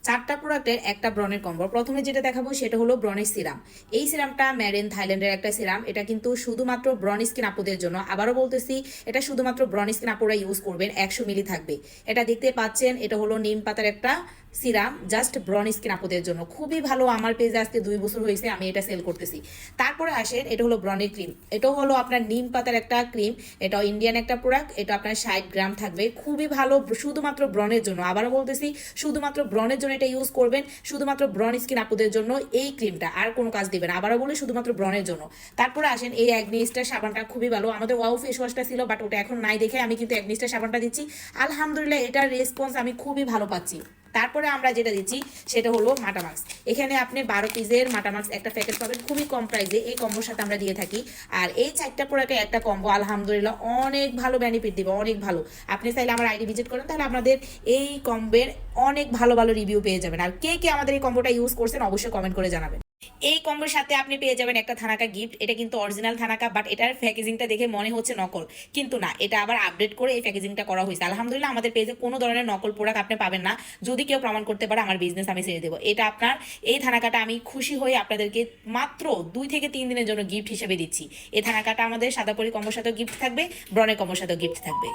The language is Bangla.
4টা প্রোডাক্টের একটা ব্রণের কম্বো। প্রথমে যেটা দেখাবো সেটা হলো ব্রণের সিরাম। এই সিরামটা মেড ইন থাইল্যান্ডের একটা সিরাম। এটা কিন্তু শুধুমাত্র ব্রণ স্কিন আপুদের জন্য। আবারও বলতেছি, এটা শুধুমাত্র ব্রণ স্কিন আপুরা ইউজ করবেন। 100 মিলি থাকবে। এটা দেখতে পাচ্ছেন, এটা হলো নিম পাতার একটা সিরাম, জাস্ট ব্রণ স্কিন আপুদের জন্য। খুবই ভালো। আমার পেজে আজকে 2 বছর হয়েছে আমি এটা সেল করতেছি। তারপরে আসেন, এটা হলো ব্রণের ক্রিম। এটা হলো আপনার নিম পাতার একটা ক্রিম। এটাও ইন্ডিয়ান একটা প্রোডাক্ট। এটা আপনার 60 গ্রাম থাকবে। খুবই ভালো, শুধুমাত্র ব্রণের জন্য। আবারও বলতেছি, শুধুমাত্র ব্রণের জন্য এটা ইউজ করবেন। শুধুমাত্র ব্রণ স্কিন আপুদের জন্য এই ক্রিমটা, আর কোনো কাজ দিবেন। আবারও বলি, শুধুমাত্র ব্রণের জন্য। তারপরে আসেন, এই অ্যাগনিস্টার সাবানটা খুবই ভালো। আমাদের ওয়াও ফেস ওয়াশটা ছিল, বাট ওটা এখন নাই দেখে আমি কিন্তু অ্যাগনিস্টার সাবানটা দিচ্ছি। আলহামদুলিল্লাহ, এটার রেসপন্স আমি খুবই ভালো পাচ্ছি। তারপরে আমরা যেটা দিচ্ছি সেটা হলো মাটামাক্স। এখানে আপনি 12 পিসের মাটামাক্স একটা প্যাকেট পাবেন খুবই কম প্রাইসে। এই কম্বোর সাথে আমরা দিয়ে থাকি। আর এই 4টা প্রোডাক্টে একটা কম্বো আলহামদুলিল্লাহ অনেক ভালো বেনিফিট দিবে, অনেক ভালো। আপনি চাইলে আমার আইডি ভিজিট করেন, তাহলে আপনাদের এই কম্বের অনেক ভালো ভালো রিভিউ পেয়ে যাবেন। আর কে কে আমাদের এই কম্বোটা ইউজ করছেন অবশ্যই কমেন্ট করে জানাবেন। এই কম্বোর সাথে আপনি পেয়ে যাবেন একটা থানাকা গিফট। এটা কিন্তু অরিজিনাল থানাকা, বাট এটার প্যাকেজিংটা দেখে মনে হচ্ছে নকল, কিন্তু না, এটা আবার আপডেট করে এই প্যাকেজিংটা করা হয়েছে। আলহামদুলিল্লাহ, আমাদের পেজে কোনো ধরনের নকল প্রোডাক্ট আপনি পাবেন না। যদি কেউ প্রমাণ করতে পারে, আমার বিজনেস আমি ছেড়ে দেবো। এটা আপনার এই থানাকাটা আমি খুশি হয়ে আপনাদেরকে মাত্র 2 থেকে 3 দিনের জন্য গিফট হিসেবে দিচ্ছি। এই থানাকাটা আমাদের সাদাপরি কম্বোর সাথেও গিফট থাকবে, ব্রনের কম্বোর সাথেও গিফট থাকবে।